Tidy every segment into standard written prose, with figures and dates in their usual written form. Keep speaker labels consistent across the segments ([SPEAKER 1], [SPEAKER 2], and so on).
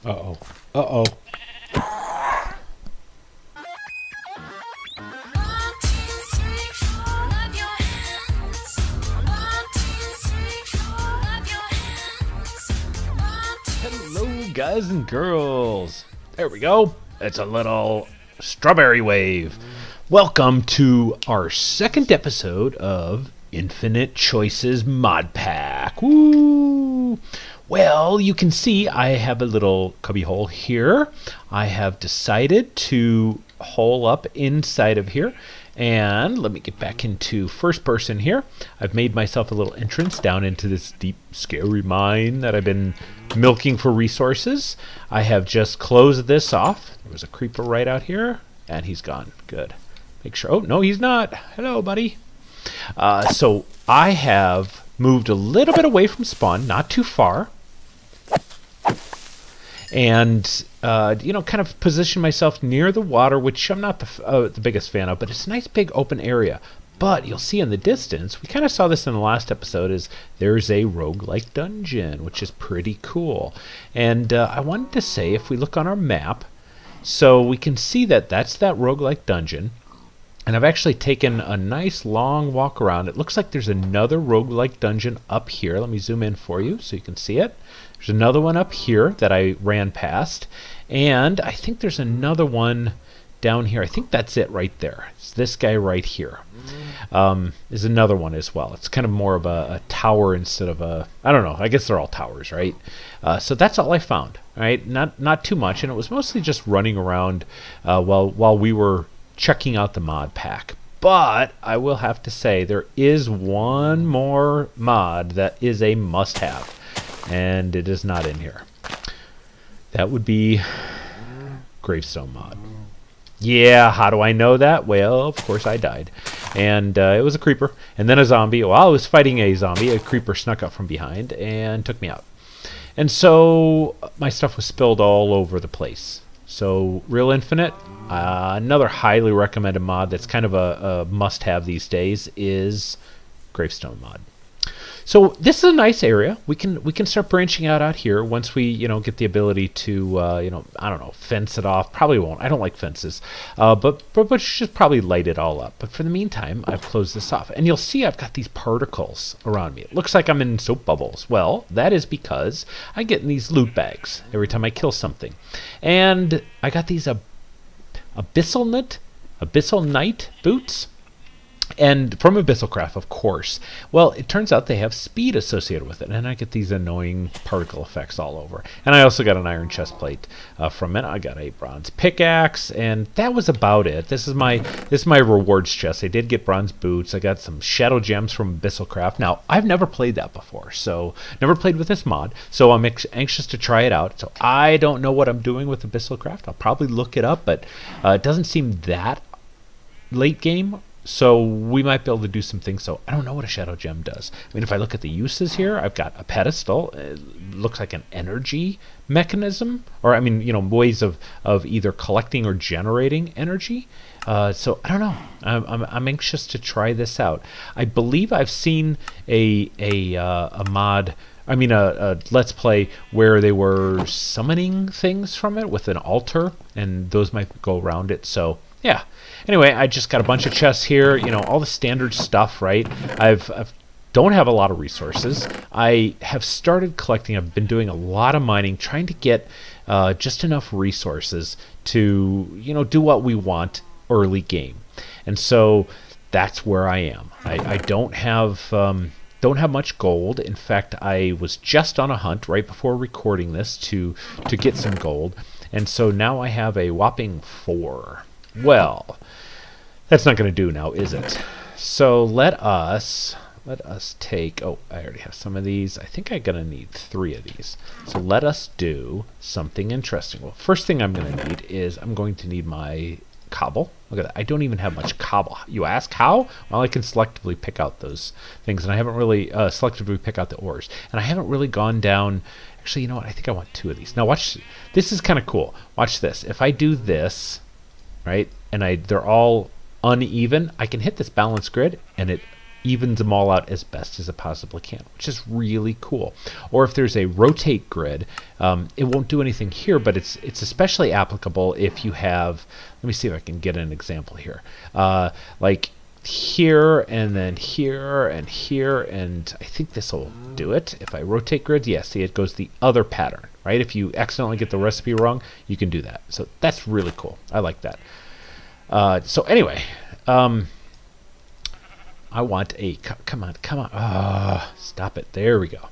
[SPEAKER 1] Uh-oh. Uh-oh. Hello, guys and girls. There we go. It's a little strawberry wave. Welcome to our second episode of Infinite Choices Mod Pack. Woo! Well, you can see I have a little cubby hole here. I have decided to hole up inside of here. And let me get back into first person here. I've made myself a little entrance down into this deep, scary mine that I've been milking for resources. I have just closed this off. There was a creeper right out here, and he's gone. Good. Make sure. Oh, no, he's not. Hello, buddy. So I have moved a little bit away from spawn, not too far. And, kind of position myself near the water, which I'm not the biggest fan of, but it's a nice big open area. But you'll see in the distance, we kind of saw this in the last episode, is there's a roguelike dungeon, which is pretty cool. And I wanted to say, if we look on our map, so we can see that that's that roguelike dungeon. And I've actually taken a nice long walk around. It looks like there's another roguelike dungeon up here. Let me zoom in for you so you can see it. There's another one up here that I ran past. And I think there's another one down here. I think that's it right there. It's this guy right here. Is another one as well. It's kind of more of a tower instead of a... I don't know. I guess they're all towers, right? So that's all I found, right? Not too much. And it was mostly just running around while we were checking out the mod pack. But I will have to say there is one more mod that is a must-have, and it is not in here. That would be gravestone mod. Yeah, how do I know that? Well, of course I died. And it was a creeper, and then a zombie. While I was fighting a zombie, a creeper snuck up from behind and took me out. And so my stuff was spilled all over the place. So Real Infinite, another highly recommended mod that's kind of a must-have these days is gravestone mod. So this is a nice area. We can start branching out here once we get the ability to I don't know, fence it off. Probably won't. I don't like fences, but should probably light it all up. But for the meantime, I've closed this off, and you'll see I've got these particles around me. It looks like I'm in soap bubbles. Well, that is because I get in these loot bags every time I kill something, and I got these Abyssal Knight boots. And from Abyssalcraft, of course. Well, it turns out they have speed associated with it, and I get these annoying particle effects all over. And I also got an iron chest plate from it. I got a bronze pickaxe, and that was about it. This is my rewards chest. I did get bronze boots. I got some shadow gems from Abyssalcraft. Now, I've never played that before, so never played with this mod. So I'm anxious to try it out. So I don't know what I'm doing with Abyssalcraft. I'll probably look it up, but it doesn't seem that late game. So we might be able to do some things. So I don't know what a shadow gem does. I mean, if I look at the uses here, I've got a pedestal. It looks like an energy mechanism, or I mean, ways of either collecting or generating energy. So I don't know. I'm anxious to try this out. I believe I've seen a mod. I mean, a Let's Play where they were summoning things from it with an altar, and those might go around it. So yeah. Anyway, I just got a bunch of chests here, all the standard stuff, right? I've don't have a lot of resources. I have started collecting. I've been doing a lot of mining, trying to get just enough resources to, do what we want early game. And so that's where I am. I don't have much gold. In fact, I was just on a hunt right before recording this to get some gold. And so now I have a whopping 4. Well, that's not going to do now, is it? So let us take... Oh, I already have some of these. I think I'm going to need 3 of these. So let us do something interesting. Well, first thing I'm going to need is I'm going to need my cobble. Look at that. I don't even have much cobble. You ask how? Well, I can selectively pick out those things, and I haven't really selectively pick out the ores. And I haven't really gone down... Actually, you know what? I think I want 2 of these. Now, watch. This is kind of cool. Watch this. If I do this... right, and they're all uneven, I can hit this balance grid and it evens them all out as best as it possibly can, which is really cool. Or if there's a rotate grid, it won't do anything here, but it's especially applicable if you have, let me see if I can get an example here, like here and then here and here, and I think this will do it. If I rotate grid, yeah, see, it goes the other pattern, right? If you accidentally get the recipe wrong, you can do that. So that's really cool. I like that. So anyway, I want a, come on, stop it. There we go.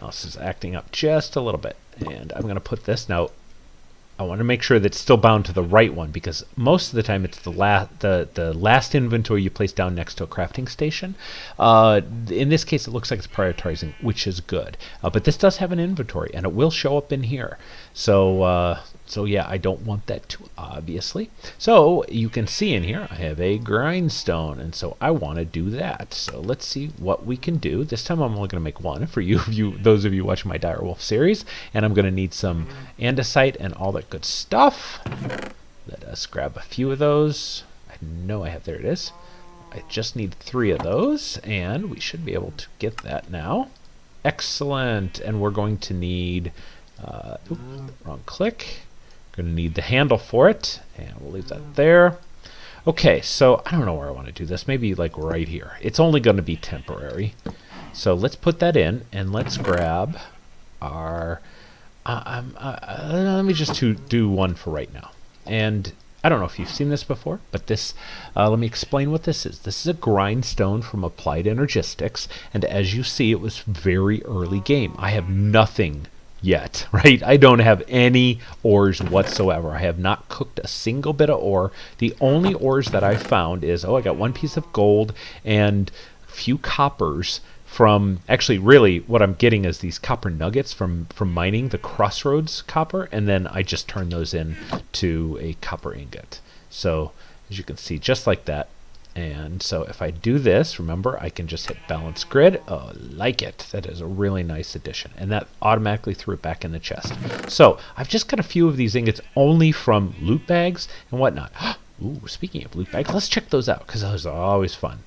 [SPEAKER 1] Now this is acting up just a little bit, and I'm going to put this now. I want to make sure that it's still bound to the right one, because most of the time it's the last inventory you place down next to a crafting station. In this case, it looks like it's prioritizing, which is good. But this does have an inventory, and it will show up in here. So yeah, I don't want that too, obviously. So you can see in here, I have a grindstone, and so I want to do that. So let's see what we can do. This time I'm only going to make one for those of you watching my Direwolf series, and I'm going to need some andesite and all that good stuff. Let us grab a few of those. I know I have, there it is. I just need 3 of those, and we should be able to get that now. Excellent. And we're going to need, wrong click. Going to need the handle for it, and we'll leave that there. Okay, so I don't know where I want to do this. Maybe like right here. It's only going to be temporary. So let's put that in, and let's grab our... let me just do one for right now. And I don't know if you've seen this before, but this, let me explain what this is. This is a grindstone from Applied Energistics, and as you see, it was very early game. I have nothing yet, right? I don't have any ores whatsoever. I have not cooked a single bit of ore. The only ores that I found is, I got 1 piece of gold and a few coppers from, actually really what I'm getting is these copper nuggets from mining the Crossroads copper, and then I just turn those in to a copper ingot. So as you can see, just like that. And so if I do this, remember, I can just hit balance grid. Oh, like it. That is a really nice addition. And that automatically threw it back in the chest. So I've just got a few of these ingots only from loot bags and whatnot. Ooh, speaking of loot bags, let's check those out, because those are always fun.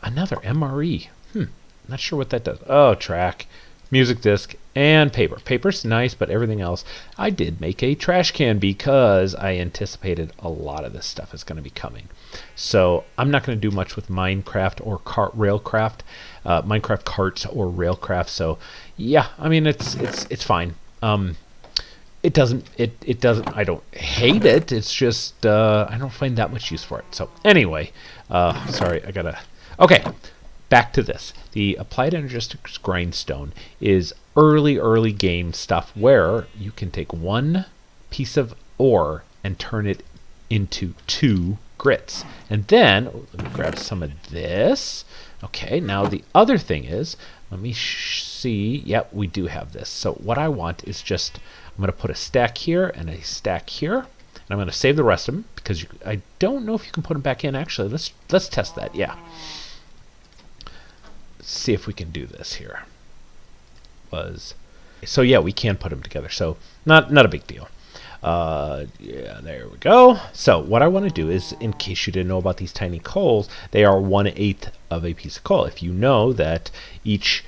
[SPEAKER 1] Another MRE. Not sure what that does. Oh, track, music disc, and paper. Paper's nice, but everything else. I did make a trash can because I anticipated a lot of this stuff is going to be coming. So I'm not going to do much with Minecraft or Railcraft, Minecraft carts or Railcraft. So yeah, I mean it's fine. It doesn't. I don't hate it. It's just I don't find that much use for it. So anyway, sorry, I gotta. Okay. Back to this. The Applied Energistics grindstone is early game stuff where you can take 1 piece of ore and turn it into 2 grits. And then, let me grab some of this. Okay, now the other thing is, let me see. Yep, we do have this. So what I want is just, I'm going to put a stack here and a stack here. And I'm going to save the rest of them because I don't know if you can put them back in. Actually, let's test that. Yeah. See if we can do this here. So yeah, we can put them together, so not a big deal. Yeah, there we go. So what I want to do is, in case you didn't know about these tiny coals, they are 1/8 of a piece of coal. If you know that each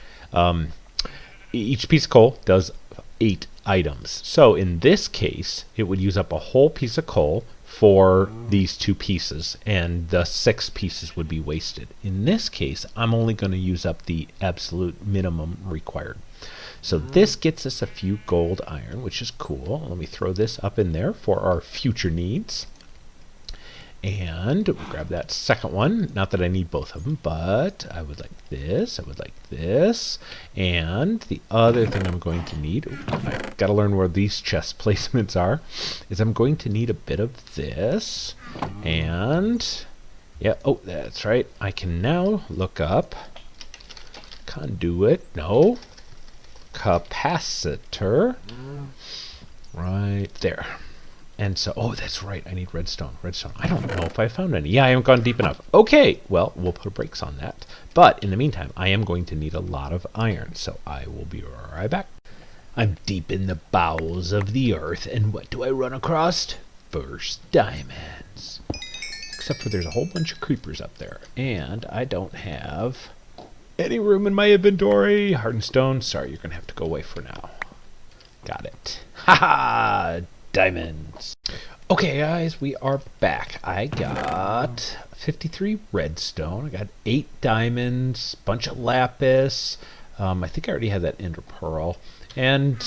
[SPEAKER 1] piece of coal does 8 items, so in this case it would use up a whole piece of coal for these 2 pieces, and the 6 pieces would be wasted. In this case, I'm only going to use up the absolute minimum required. So this gets us a few gold iron, which is cool. Let me throw this up in there for our future needs. And we'll grab that second one. Not that I need both of them, but I would like this. I would like this. And the other thing I'm going to need, I've got to learn where these chest placements are, is I'm going to need a bit of this. And, yeah, oh, that's right. I can now look up conduit, no, capacitor, right there. And so, oh, that's right, I need redstone. I don't know if I found any. Yeah, I haven't gone deep enough. Okay, well, we'll put brakes on that. But in the meantime, I am going to need a lot of iron, so I will be right back. I'm deep in the bowels of the earth, and what do I run across? First diamonds. except for there's a whole bunch of creepers up there. And I don't have any room in my inventory. Hardened stone. Sorry, you're going to have to go away for now. Got it. Haha! Diamonds. Okay, guys, we are back. I got 53 redstone. I got 8 diamonds, bunch of lapis. I think I already had that ender pearl. And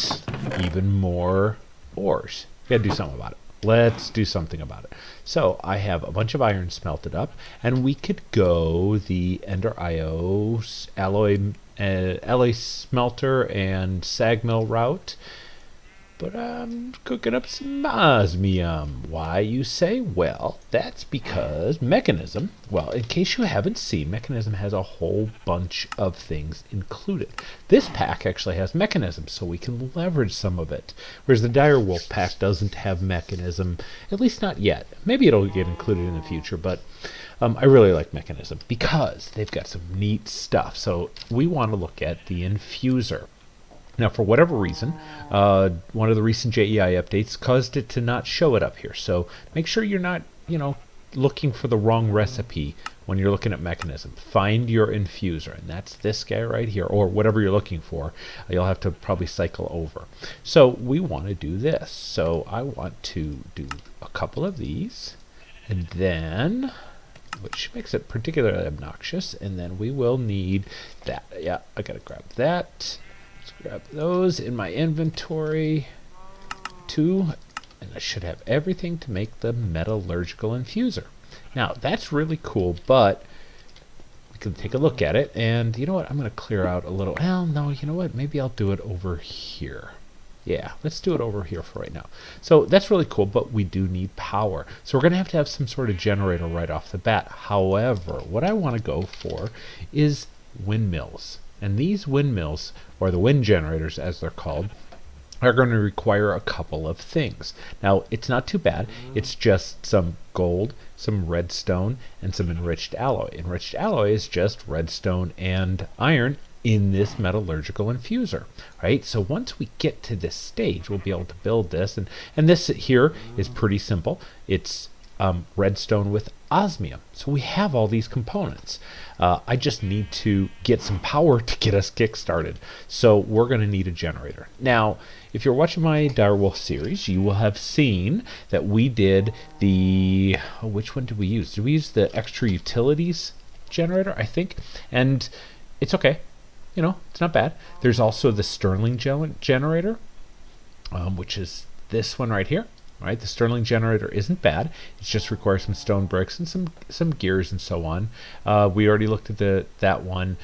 [SPEAKER 1] even more ores. We gotta do something about it. Let's do something about it. So I have a bunch of iron smelted up, and we could go the Ender IO alloy smelter and sag mill route. But I'm cooking up some osmium. Why, you say? Well, that's because Mechanism, well, in case you haven't seen, Mechanism has a whole bunch of things included. This pack actually has Mechanism, so we can leverage some of it. Whereas the Direwolf pack doesn't have Mechanism, at least not yet. Maybe it'll get included in the future, but I really like Mechanism because they've got some neat stuff. So we want to look at the Infuser. Now, for whatever reason, one of the recent JEI updates caused it to not show it up here. So make sure you're not, looking for the wrong recipe when you're looking at Mechanism. Find your Infuser, and that's this guy right here, or whatever you're looking for. You'll have to probably cycle over. So we want to do this. So I want to do a couple of these, and then, which makes it particularly obnoxious, and then we will need that. Yeah, I gotta grab that. Grab those in my inventory, 2, and I should have everything to make the metallurgical infuser. Now, that's really cool, but we can take a look at it, and you know what? I'm going to clear out a little. Well, no, you know what? Maybe I'll do it over here. Yeah, let's do it over here for right now. So that's really cool, but we do need power. So we're going to have some sort of generator right off the bat. However, what I want to go for is windmills. And these windmills, or the wind generators as they're called, are going to require a couple of things. Now, it's not too bad. It's just some gold, some redstone, and some enriched alloy. Enriched alloy is just redstone and iron in this metallurgical infuser, right? So once we get to this stage, we'll be able to build this. And this here is pretty simple. It's redstone with osmium. So we have all these components. I just need to get some power to get us kick-started. So we're going to need a generator. Now, if you're watching my Direwolf series, you will have seen that we did the... which one did we use? Did we use the extra utilities generator, I think? And it's okay. It's not bad. There's also the Stirling generator, which is this one right here. Right, the Stirling generator isn't bad. It just requires some stone bricks and some gears and so on. We already looked at that one.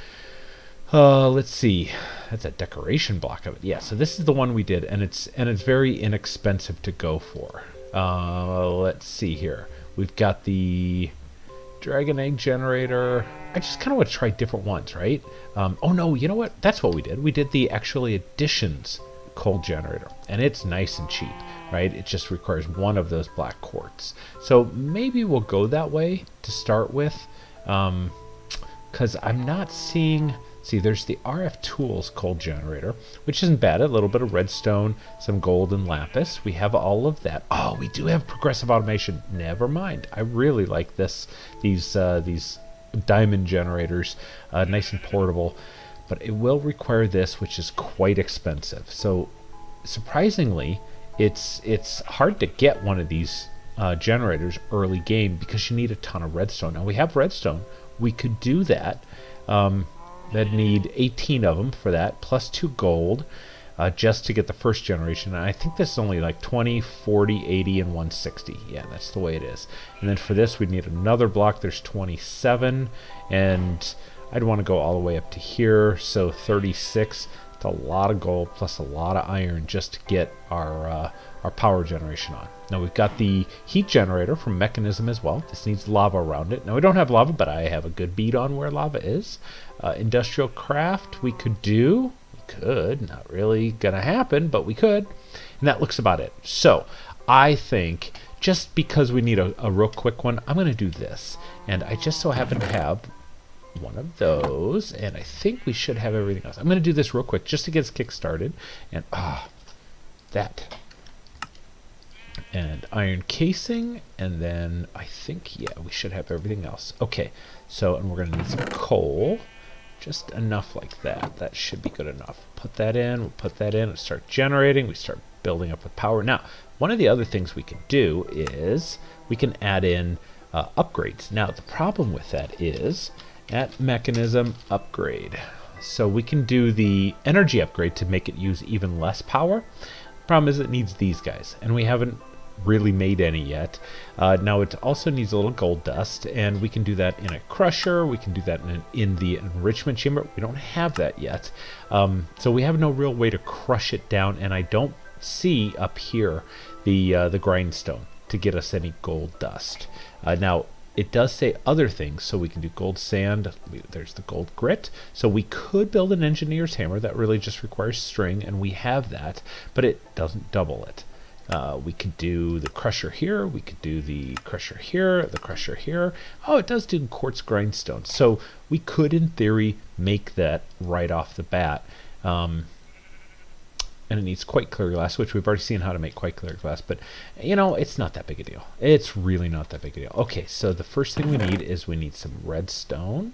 [SPEAKER 1] Let's see. That's a decoration block of it. Yeah, so this is the one we did, and it's very inexpensive to go for. Let's see here. We've got the Dragon Egg generator. I just kind of want to try different ones, right? Oh no, you know what? That's what we did. We did the actually additions coal generator, and it's nice and cheap, right? It just requires one of those black quartz. So maybe we'll go that way to start with, because I'm not seeing... See, there's the RF Tools coal generator, which isn't bad. A little bit of redstone, some gold and lapis. We have all of that. Oh, we do have progressive automation. Never mind. I really like these diamond generators, nice and portable. But it will require this, which is quite expensive. So surprisingly, it's hard to get one of these generators early game because you need a ton of redstone. Now we have redstone. We could do that. That'd need 18 of them for that, plus 2 gold, just to get the first generation. And I think this is only like 20, 40, 80, and 160. Yeah, that's the way it is. And then for this, we'd need another block. There's 27, and I'd want to go all the way up to here, so 36. It's a lot of gold plus a lot of iron just to get our power generation on. Now we've got the heat generator from Mechanism as well. This needs lava around it. Now we don't have lava, but I have a good bead on where lava is. Industrial craft we could do. We could. Not really gonna happen, but we could. And that looks about it. So I think just because we need a real quick one, I'm gonna do this. And I just so happen to have one of those, and I think we should have everything else. I'm going to do this real quick just to get us kick started, and that and iron casing, and then I think, yeah, we should have everything else. Okay, so, and we're going to need some coal, just enough like that. That should be good enough. Put that in, we'll put that in, and start generating. We start building up with power. Now, one of the other things we can do is we can add in upgrades. Now, the problem with that is at Mechanism upgrade. So we can do the energy upgrade to make it use even less power. Problem is it needs these guys, and we haven't really made any yet. Now it also needs a little gold dust, and we can do that in a crusher. We can do that in the enrichment chamber. We don't have that yet, so we have no real way to crush it down, and I don't see up here the grindstone to get us any gold dust. Now it does say other things, so we can do gold sand. There's the gold grit. So we could build an engineer's hammer that really just requires string, and we have that, but it doesn't double it. We could do the crusher here. We could do the crusher here, the crusher here. Oh, it does do quartz grindstone. So we could, in theory, make that right off the bat. And it needs quite clear glass, which we've already seen how to make quite clear glass, but you know, it's not that big a deal. It's really not that big a deal. Okay, so the first thing we need is we need some redstone.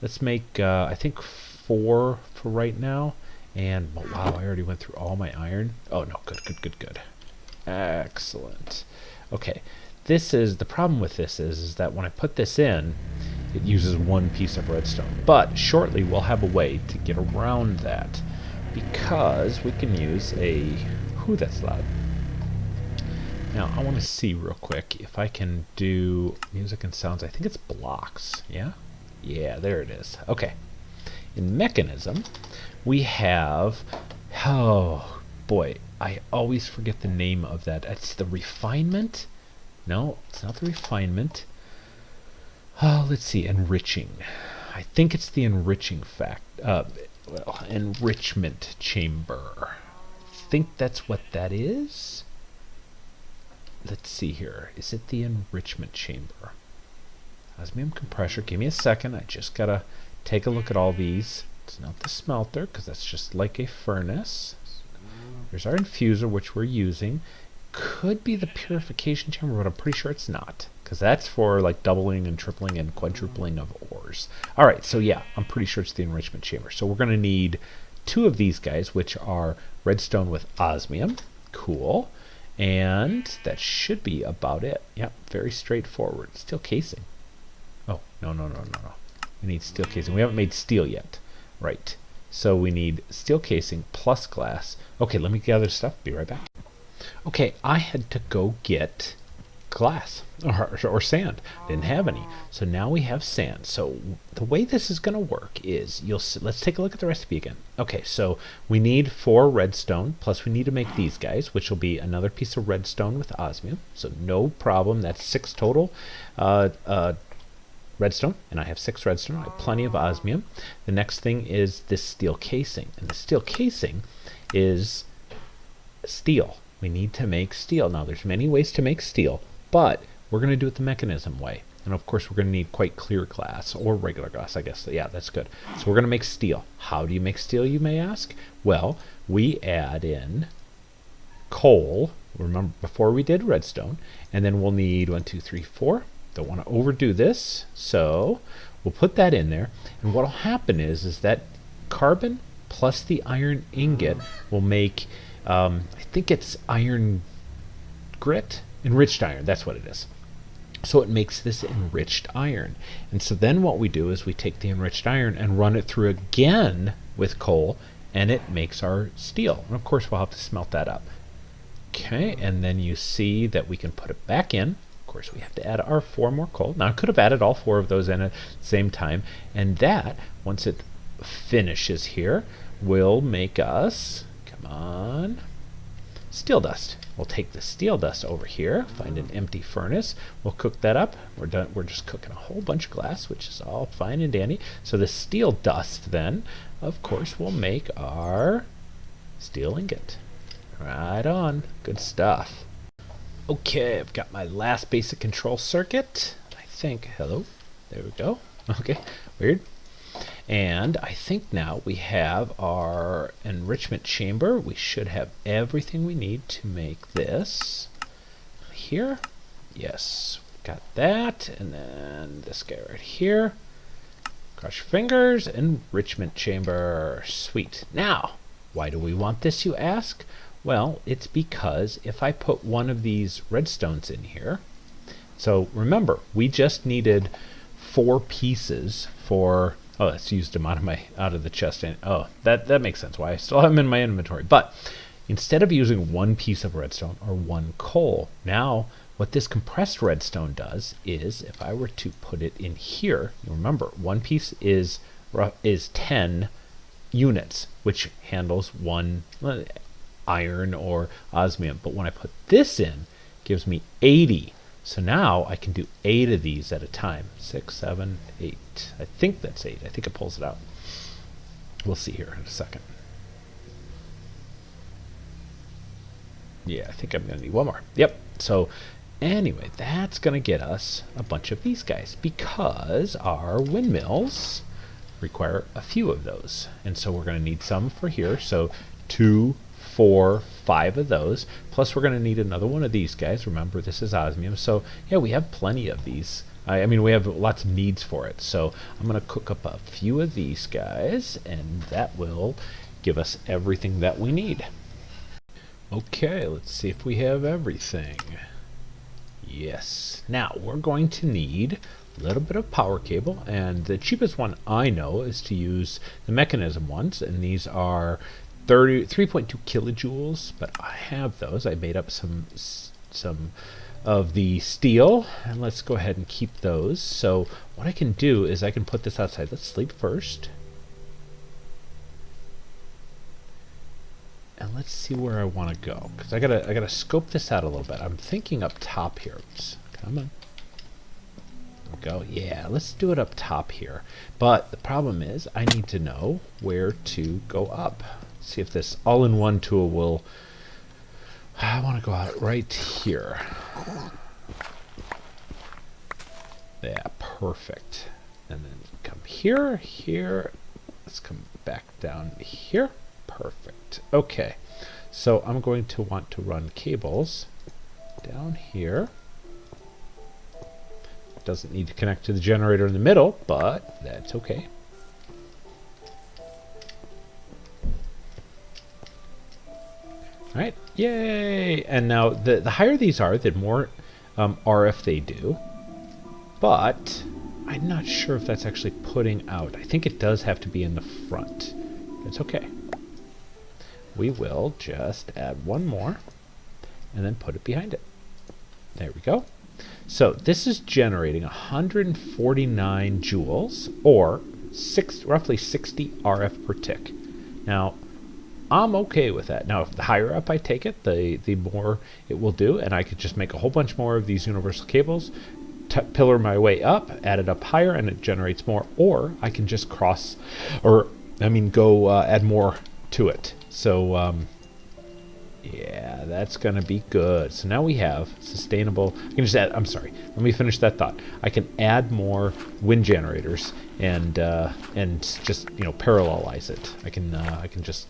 [SPEAKER 1] Let's make, I think 4 for right now. And oh, wow, I already went through all my iron. Oh no, good. Excellent. Okay, this is, the problem with this is that when I put this in, it uses 1 piece of redstone. But shortly we'll have a way to get around that, because we can use a... Whew, that's loud. Now, I want to see real quick if I can do music and sounds. I think it's blocks, yeah? Yeah, there it is. Okay. In Mechanism, we have... Oh, boy, I always forget the name of that. It's the refinement? No, it's not the refinement. Oh, let's see, enriching. I think it's the enriching enrichment chamber. I think that's what that is. Let's see here. Is it the enrichment chamber? Osmium compressor. Give me a second. I just gotta take a look at all these. It's not the smelter, because that's just like a furnace. There's our infuser, which we're using. Could be the purification chamber, but I'm pretty sure it's not, because that's for like doubling and tripling and quadrupling of ores. All right, so yeah, I'm pretty sure it's the enrichment chamber. So we're going to need 2 of these guys, which are redstone with osmium. Cool. And that should be about it. Yep, very straightforward. Steel casing. Oh, no. We need steel casing. We haven't made steel yet. Right. So we need steel casing plus glass. Okay, let me gather stuff. Be right back. Okay, I had to go get glass or sand. Didn't have any, so now we have sand. So the way this is going to work is let's take a look at the recipe again. Okay, so we need 4 redstone, plus we need to make these guys, which will be another piece of redstone with osmium. So no problem. That's 6 total redstone, and I have 6 redstone. I have plenty of osmium. The next thing is this steel casing, and the steel casing is steel. We need to make steel. Now, there's many ways to make steel, but we're going to do it the Mechanism way. And of course, we're going to need quite clear glass, or regular glass, I guess. Yeah, that's good. So we're going to make steel. How do you make steel, you may ask? Well, we add in coal, remember, before we did redstone, and then we'll need 1, 2, 3, 4. Don't want to overdo this, so we'll put that in there. And what will happen is that carbon plus the iron ingot will make... I think it's iron grit, enriched iron, that's what it is. So it makes this enriched iron. And so then what we do is we take the enriched iron and run it through again with coal, and it makes our steel. And of course we'll have to smelt that up. Okay, and then you see that we can put it back in. Of course we have to add our 4 more coal. Now I could have added all 4 of those in at the same time, and that, once it finishes here, will make us... on steel dust. We'll take the steel dust over here, find an empty furnace, we'll cook that up. We're done. We're just cooking a whole bunch of glass, which is all fine and dandy. So the steel dust then, of course, will make our steel ingot. Right on. Good stuff. Okay, I've got my last basic control circuit. I think, hello, there we go. Okay, weird. And I think now we have our enrichment chamber. We should have everything we need to make this. here. Yes, got that. And then this guy right here. Cross your fingers. Enrichment chamber. Sweet. Now, why do we want this, you ask? Well, it's because if I put one of these redstones in here, so remember, we just needed 4 pieces for, oh, that's used them out of the chest. And, oh, that makes sense why I still have them in my inventory. But instead of using 1 piece of redstone or 1 coal, now what this compressed redstone does is, if I were to put it in here, you remember, 1 piece is 10 units, which handles 1 iron or osmium. But when I put this in, it gives me 80. So now I can do 8 of these at a time. 6, 7, 8. I think that's 8. I think it pulls it out. We'll see here in a second. Yeah, I think I'm going to need 1 more. Yep. So anyway, that's going to get us a bunch of these guys because our windmills require a few of those. And so we're going to need some for here. So 2, 4, 5 of those. Plus we're going to need another one of these guys. Remember, this is osmium. So yeah, we have plenty of these. I mean, we have lots of needs for it. So I'm going to cook up a few of these guys, and that will give us everything that we need. Okay, let's see if we have everything. Yes. Now we're going to need a little bit of power cable, and the cheapest one I know is to use the Mekanism ones, and these are 3.2 kilojoules, but I have those. I made up some of the steel, and let's go ahead and keep those. So what I can do is I can put this outside. Let's sleep first. And let's see where I want to go, because I gotta scope this out a little bit. I'm thinking up top here. Oops, come on. There we go. Yeah, let's do it up top here. But the problem is I need to know where to go up. See if this all-in-one tool will. I want to go out right here. Yeah, perfect. And then come here, here. Let's come back down here. Perfect. Okay, so I'm going to want to run cables down here. Doesn't need to connect to the generator in the middle, but that's okay. Alright, yay! And now the higher these are, the more RF they do. But I'm not sure if that's actually putting out. I think it does have to be in the front. It's okay. We will just add 1 more and then put it behind it. There we go. So this is generating 149 joules, or roughly 60 RF per tick. Now, I'm okay with that. Now, if the higher up I take it, the more it will do, and I could just make a whole bunch more of these universal cables, pillar my way up, add it up higher, and it generates more. Or I can just go add more to it. So, yeah, that's going to be good. So now we have sustainable. I can just add. I'm sorry. Let me finish that thought. I can add more wind generators and just parallelize it. I can just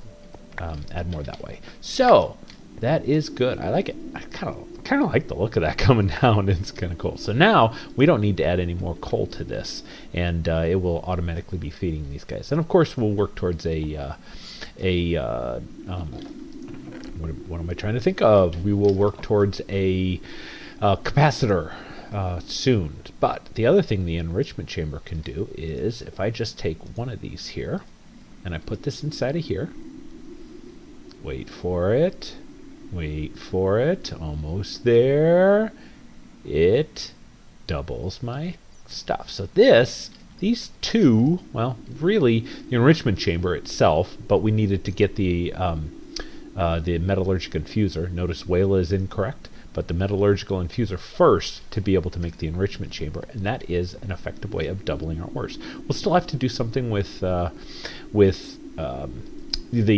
[SPEAKER 1] add more that way. So that is good. I like it. I kind of like the look of that coming down. It's kind of cool. So now we don't need to add any more coal to this, and it will automatically be feeding these guys. And of course, we'll work towards what am I trying to think of? We will work towards a capacitor soon. But the other thing the enrichment chamber can do is, if I just take one of these here and I put this inside of here, wait for it, almost there, it doubles my stuff. So these two, well, really the enrichment chamber itself, but we needed to get the metallurgic infuser. Notice Wayla is incorrect, but the metallurgical infuser first to be able to make the enrichment chamber, and that is an effective way of doubling our ores. We'll still have to do something with the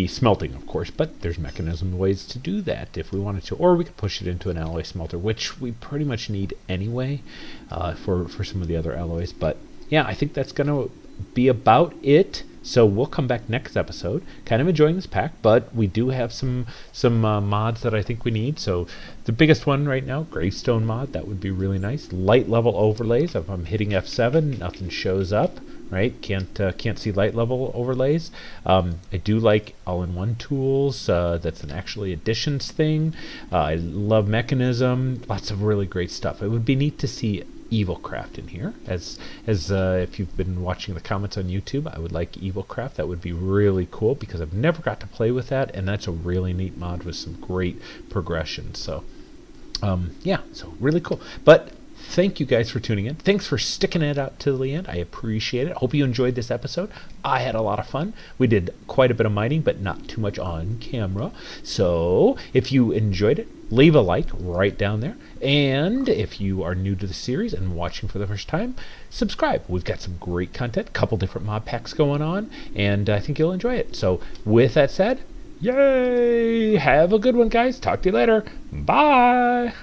[SPEAKER 1] smelting, of course, but there's mechanism ways to do that if we wanted to, or we could push it into an alloy smelter, which we pretty much need anyway for some of the other alloys. But yeah, I think that's going to be about it So we'll come back next episode. Kind of enjoying this pack, but we do have some mods that I think we need. So the biggest one right now, gravestone mod, that would be really nice. Light level overlays. If I'm hitting F7, nothing shows up. Right, can't see light level overlays. I do like all-in-one tools. That's an actually additions thing. I love Mekanism. Lots of really great stuff. It would be neat to see Evilcraft in here. As if you've been watching the comments on YouTube, I would like Evilcraft. That would be really cool because I've never got to play with that, and that's a really neat mod with some great progression. So yeah, so really cool. But thank you guys for tuning in. Thanks for sticking it out to the end. I appreciate it. Hope you enjoyed this episode. I had a lot of fun. We did quite a bit of mining, but not too much on camera. So if you enjoyed it, leave a like right down there. And if you are new to the series and watching for the first time, subscribe. We've got some great content, a couple different mod packs going on, and I think you'll enjoy it. So with that said, yay! Have a good one, guys. Talk to you later. Bye!